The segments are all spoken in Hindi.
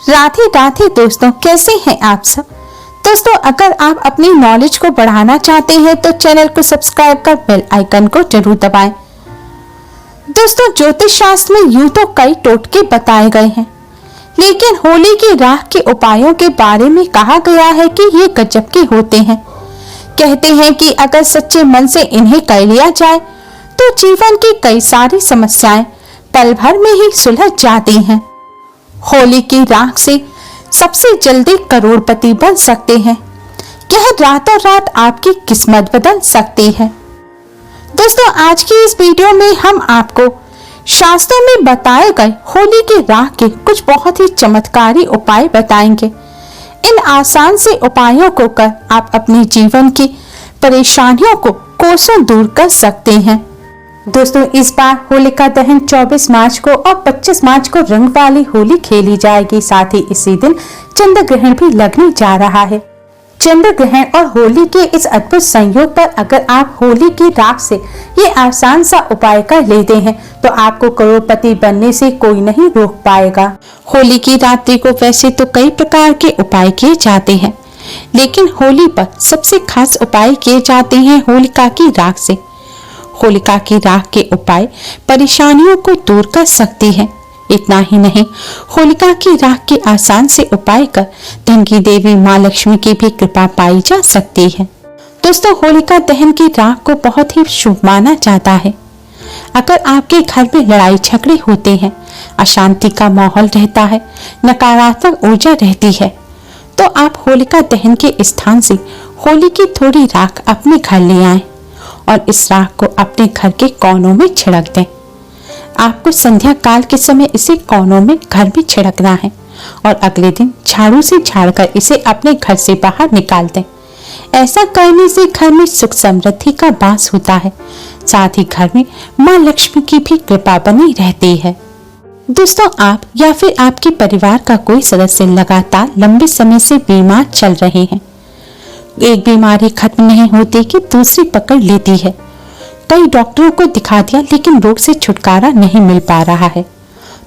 राधे राधे दोस्तों, कैसे हैं आप सब। दोस्तों, अगर आप अपनी नॉलेज को बढ़ाना चाहते हैं तो चैनल को सब्सक्राइब कर बेल आइकन को जरूर दबाएं। दोस्तों, ज्योतिष शास्त्र में यूं तो कई टोटके बताए गए हैं, लेकिन होली की राख के उपायों के बारे में कहा गया है कि ये गजब के होते हैं। कहते हैं कि अगर सच्चे मन से इन्हें कर लिया जाए तो जीवन की कई सारी समस्याएं पल भर में ही सुलझ जाती हैं। होली की राख से सबसे जल्दी करोड़पति बन सकते हैं। यह रातों रात आपकी किस्मत बदल सकती है। दोस्तों, आज की इस वीडियो में हम आपको शास्त्रों में बताए गए होली की राख के कुछ बहुत ही चमत्कारी उपाय बताएंगे। इन आसान से उपायों को कर आप अपने जीवन की परेशानियों को कोसों दूर कर सकते हैं। दोस्तों, इस बार होलिका दहन 24 मार्च को और 25 मार्च को रंग वाली होली खेली जाएगी। साथ ही इसी दिन चंद्र ग्रहण भी लगने जा रहा है। चंद्र ग्रहण और होली के इस अद्भुत संयोग पर अगर आप होली की राख से ये आसान सा उपाय कर लेते हैं तो आपको करोड़पति बनने से कोई नहीं रोक पाएगा। होली की रात्रि को वैसे तो कई प्रकार के उपाय किए जाते हैं, लेकिन होली पर सबसे खास उपाय किए जाते हैं होलिका की राख से। होलिका की राख के उपाय परेशानियों को दूर कर सकती है। इतना ही नहीं, होलिका की राख के आसान से उपाय कर धन की देवी माँ लक्ष्मी की भी कृपा पाई जा सकती है। दोस्तों, होलिका दहन की राख को बहुत ही शुभ माना जाता है। अगर आपके घर में लड़ाई झगड़े होते हैं, अशांति का माहौल रहता है, नकारात्मक ऊर्जा रहती है, तो आप होलिका दहन के स्थान से होली की थोड़ी राख अपने घर ले आएं और इस राख को अपने घर के कोनों में छिड़क दें। आपको संध्या काल के समय इसे कोनों में घर में छिड़कना है और अगले दिन झाड़ू से झाड़कर इसे अपने घर से बाहर निकाल दें। ऐसा करने से घर में सुख समृद्धि का वास होता है। साथ ही घर में माँ लक्ष्मी की भी कृपा बनी रहती है। दोस्तों, आप या फिर आपके परिवार का कोई सदस्य लगातार लंबे समय से बीमार चल रहे हैं। एक बीमारी खत्म नहीं होती कि दूसरी पकड़ लेती है। कई डॉक्टरों को दिखा दिया लेकिन रोग से छुटकारा नहीं मिल पा रहा है।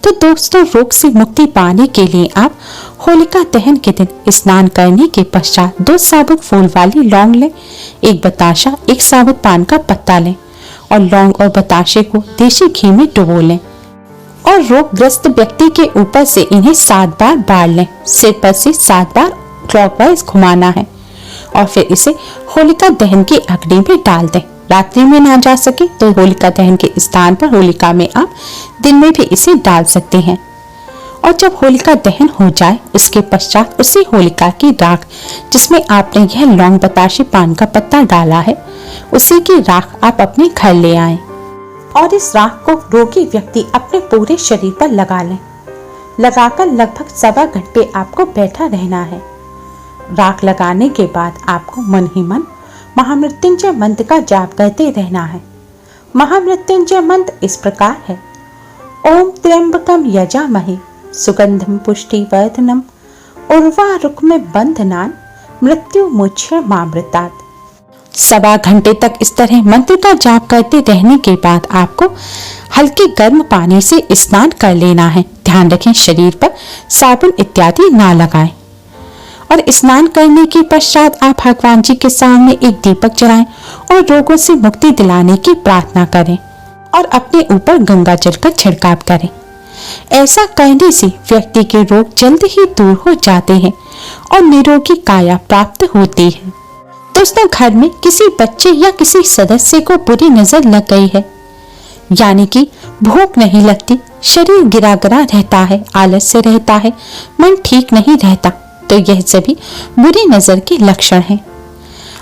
तो दोस्तों, रोग से मुक्ति पाने के लिए आप होलिका दहन के दिन स्नान करने के पश्चात 2 साबुत फूल वाली लौंग लें, 1 बताशा, 1 साबुत पान का पत्ता लें और लौंग और बताशे को देसी घी में डुबो लें और रोगग्रस्त व्यक्ति के ऊपर से इन्हें 7 बार बार लें। सिर पर से 7 बार क्लॉकवाइज घुमाना है और फिर इसे होलिका दहन की अग्नि में डाल दें। रात्रि में ना जा सके तो होलिका दहन के स्थान पर होलिका में आप दिन में भी इसे डाल सकते हैं। और जब होलिका दहन हो जाए उसके पश्चात उसी होलिका की राख जिसमें आपने यह लौंग, बताशे, पान का पत्ता डाला है, उसी की राख आप अपने घर ले आएं और इस राख को रोगी व्यक्ति अपने पूरे शरीर पर लगा लें। लगाकर लगभग 1.25 घंटे आपको बैठा रहना है। राख लगाने के बाद आपको मन ही मन महामृत्युंजय मंत्र का जाप करते रहना है। महामृत्युंजय मंत्र इस प्रकार है: ओम त्र्यंबकम यजामहे सुगंधम पुष्टिवर्धनम उर्वारुकम बंधनान मृत्यु मुच्य मामृतात्। 1.25 घंटे तक इस तरह मंत्र का जाप करते रहने के बाद आपको हल्के गर्म पानी से स्नान कर लेना है। ध्यान रखें, शरीर पर साबुन इत्यादि ना लगाएं। और स्नान करने के पश्चात आप भगवान जी के सामने एक दीपक जलाएं और रोगों से मुक्ति दिलाने की प्रार्थना करें और अपने ऊपर गंगा जल का छिड़काव करें। ऐसा करने से व्यक्ति के रोग जल्द ही दूर हो जाते हैं और निरोगी काया प्राप्त होती है। दोस्तों, घर में किसी बच्चे या किसी सदस्य को बुरी नजर लग गई है, यानी कि भूख नहीं लगती, शरीर गिरा गिरा रहता है, आलस्य रहता है, मन ठीक नहीं रहता, तो यह सभी बुरी नजर के लक्षण हैं।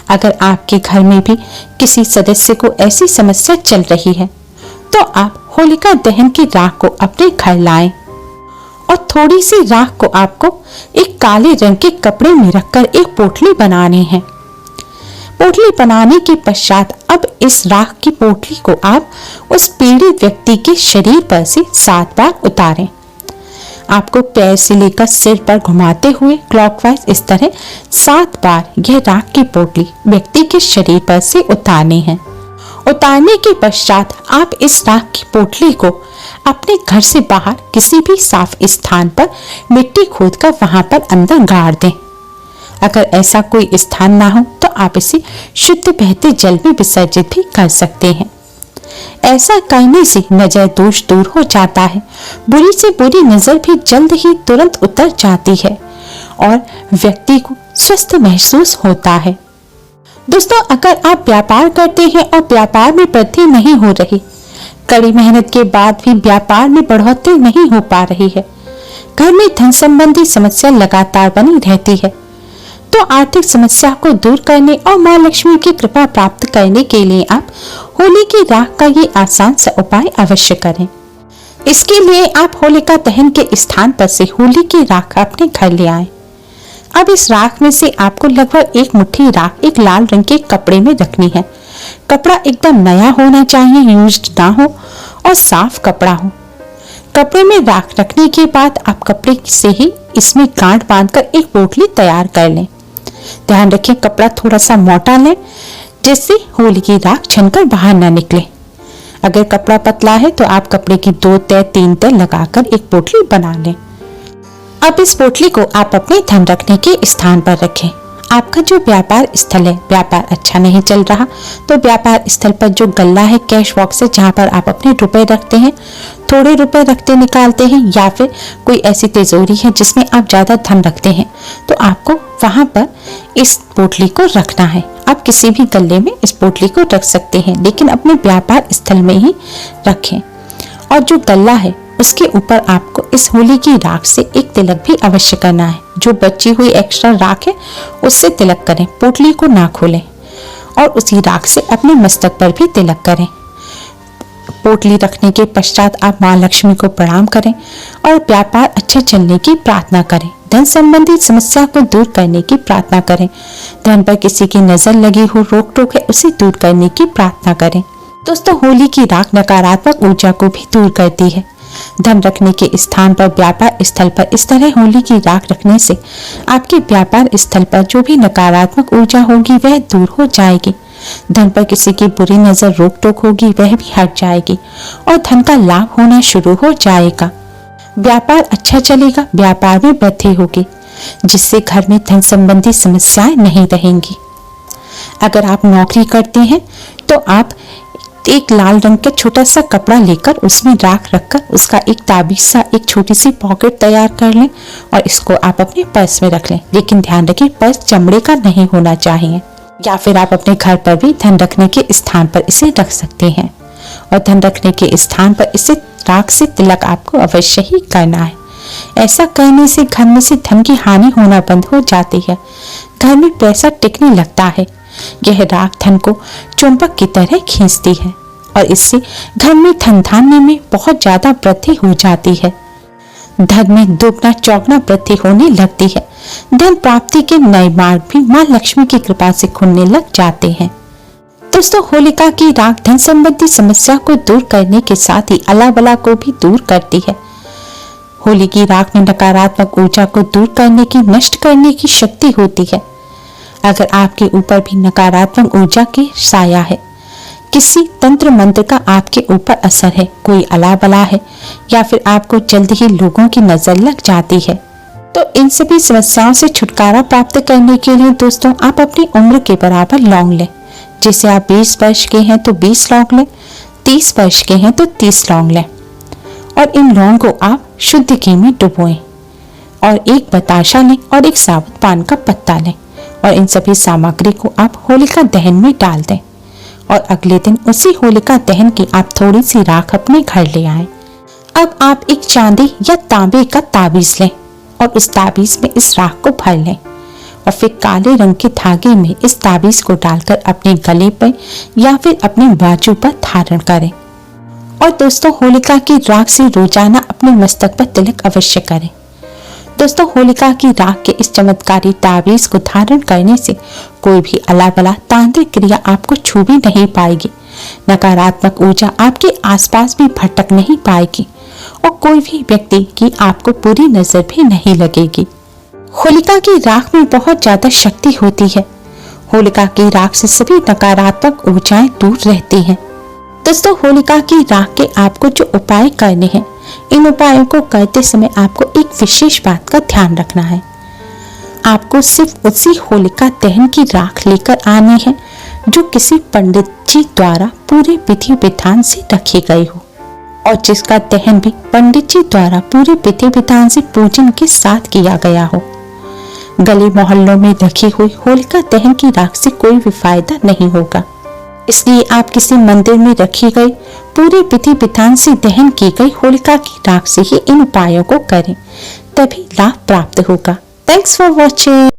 अगर आपके घर में भी किसी सदस्य को ऐसी समस्या चल रही है तो आप होलिका दहन की राख को अपने घर लाएं और थोड़ी सी राख को आपको एक काले रंग के कपड़े में रखकर एक पोटली बनानी है। पोटली बनाने के पश्चात अब इस राख की पोटली को आप उस पीड़ित व्यक्ति के शरीर पर से 7 बार उतारें। आपको पैर से लेकर सिर पर घुमाते हुए क्लॉकवाइज इस तरह 7 बार यह राख की पोटली व्यक्ति के शरीर पर से उतारनी है उतारने के पश्चात आप इस राख की पोटली को अपने घर से बाहर किसी भी साफ स्थान पर मिट्टी खोदकर वहां पर अंदर गाड़ दें। अगर ऐसा कोई स्थान ना हो तो आप इसे शुद्ध बहते जल में विसर्जित भी कर सकते हैं। ऐसा करने से नजर दोष दूर हो जाता है, बुरी से बुरी नजर भी जल्द ही तुरंत उतर जाती है और व्यक्ति को स्वस्थ महसूस होता है। दोस्तों, अगर आप व्यापार करते हैं और व्यापार में वृद्धि नहीं हो रही, कड़ी मेहनत के बाद भी व्यापार में बढ़ोतरी नहीं हो पा रही है, घर में धन संबंधी समस्या लगातार बनी रहती है, तो आर्थिक समस्या को दूर करने और मां लक्ष्मी की कृपा प्राप्त करने के लिए आप होली की राख का ये आसान सा उपाय अवश्य करें। इसके लिए आप होलिका दहन के स्थान पर से होली की राख अपने घर ले आएं। अब इस राख में से आपको लगभग 1 मुट्ठी राख एक लाल रंग के कपड़े में रखनी है। कपड़ा एकदम नया होना चाहिए, यूज्ड ना हो और साफ कपड़ा हो। कपड़े में राख रखने के बाद आप कपड़े से ही इसमें गांठ बांधकर एक पोटली तैयार कर लें। ध्यान रखें कपड़ा थोड़ा सा मोटा लें जिससे होली की राख छनकर बाहर न निकले। अगर कपड़ा पतला है तो आप कपड़े की 2 तह 3 तह लगाकर एक पोटली बना लें। अब इस पोटली को आप अपने धन रखने के स्थान पर रखें। आपका जो व्यापार स्थल है, व्यापार अच्छा नहीं चल रहा, तो व्यापार स्थल पर जो गल्ला है, कैश बॉक्स है, जहाँ पर आप अपने रुपए रखते हैं, थोड़े रुपए रखते निकालते हैं, या फिर कोई ऐसी तिजोरी है जिसमें आप ज्यादा धन रखते हैं, तो आपको वहां पर इस पोटली को रखना है। आप किसी भी गल्ले में इस पोटली को रख सकते हैं, लेकिन अपने व्यापार स्थल में ही रखें। और जो गल्ला है उसके ऊपर आपको इस होली की राख से एक तिलक भी अवश्य करना है। जो बची हुई एक्स्ट्रा राख है उससे तिलक करें, पोटली को ना खोलें और उसी राख से अपने मस्तक पर भी तिलक करें। पोटली रखने के पश्चात आप मां लक्ष्मी को प्रणाम करें और व्यापार अच्छा चलने की प्रार्थना करें। धन संबंधी समस्या को दूर करने की प्रार्थना करें। धन पर किसी की नजर लगी हो, रोक टोक है, उसे दूर करने की प्रार्थना करें। दोस्तों, होली की राख नकारात्मक ऊर्जा को भी दूर करती है। धन रखने के स्थान पर, व्यापार स्थल पर इस तरह होली की राख रखने से आपके व्यापार स्थल पर जो भी नकारात्मक ऊर्जा होगी वह दूर हो जाएगी। धन पर किसी की बुरी नजर, रोक टोक होगी वह भी हट जाएगी और धन का लाभ होना शुरू हो जाएगा। व्यापार अच्छा चलेगा, व्यापार में वृद्धि होगी, जिससे घर में धन संबंधी समस्याएं नहीं रहेंगी। अगर आप नौकरी करते हैं तो आप एक लाल रंग का छोटा सा कपड़ा लेकर उसमें राख रखकर उसका एक ताबीज सा एक छोटी सी पॉकेट तैयार कर लें और इसको आप अपने पर्स में रख लें। लेकिन ध्यान रखें पर्स चमड़े का नहीं होना चाहिए। या फिर आप अपने घर पर भी धन रखने के स्थान पर इसे रख सकते हैं और धन रखने के स्थान पर इसे राख से तिलक आपको अवश्य ही करना है। ऐसा करने से घर में से धन की हानि होना बंद हो जाती है, घर में पैसा टिकने लगता है। यह राख धन को चुंबक की तरह खींचती है और इससे घर में धन धान्य में बहुत ज्यादा वृद्धि हो जाती है। धन में दोगुना चौगुना वृद्धि होने लगती है। धन प्राप्ति के नए मार्ग भी मां लक्ष्मी की कृपा से खुलने लग जाते हैं। दोस्तों, होलिका की राख धन संबंधी समस्या को दूर करने के साथ ही अला बला को भी दूर करती है। होली की राख में नकारात्मक ऊर्जा को दूर करने की, नष्ट करने की शक्ति होती है। अगर आपके ऊपर भी नकारात्मक ऊर्जा की साया है, किसी तंत्र मंत्र का आपके ऊपर असर है, कोई अला बला है, या फिर आपको जल्द ही लोगों की नजर लग जाती है, तो इन सभी समस्याओं से छुटकारा प्राप्त करने के लिए दोस्तों आप अपनी उम्र के बराबर लौंग लें। जैसे आप 20 वर्ष के हैं तो 20 लौंग लें, 30 वर्ष के हैं तो 30 लौंग लें और इन लौंग को आप शुद्ध घी में डुबोएं और एक बताशा लें और एक साबुत पान का पत्ता लें और इन सभी सामग्री को आप होलिका दहन में डाल दें और अगले दिन उसी होलिका दहन की आप थोड़ी सी राख अपने घर ले आएं। अब आप एक चांदी या तांबे का ताबीज लें और उस ताबीज में इस राख को भर लें और फिर काले रंग के धागे में इस ताबीज को डालकर अपने गले पर या फिर अपने बाजू पर धारण करें। और दोस्तों, होलिका की राख से रोजाना अपने मस्तक पर तिलक अवश्य करें। दोस्तों, होलिका की राख के इस चमत्कारी ताबीज को धारण करने से कोई भी अला बला तांत्रिक क्रिया आपको छू भी नहीं पाएगी, नकारात्मक ऊर्जा आपके आसपास भी भटक नहीं पाएगी और कोई भी व्यक्ति की आपको बुरी नजर भी नहीं लगेगी। होलिका की राख में बहुत ज्यादा शक्ति होती है। होलिका की राख से सभी नकारात्मक ऊर्जाएं दूर रहती हैं। दोस्तों, होलिका की राख के आपको जो उपाय करने हैं, इन उपायों को करते समय आपको एक विशेष बात का ध्यान रखना है। आपको सिर्फ उसी होलिका दहन की राख लेकर आनी है जो किसी पंडित जी द्वारा पूरे विधि विधान से रखी गई हो और जिसका दहन भी पंडित जी द्वारा पूरे विधि विधान से पूजन के साथ किया गया हो। गली मोहल्लों में रखी हुई होलिका दहन की राख से कोई भी फायदा नहीं होगा, इसलिए आप किसी मंदिर में रखी गई पूरे विधि विधान से दहन की गई होलिका की राख से ही इन उपायों को करें, तभी लाभ प्राप्त होगा। Thanks for watching.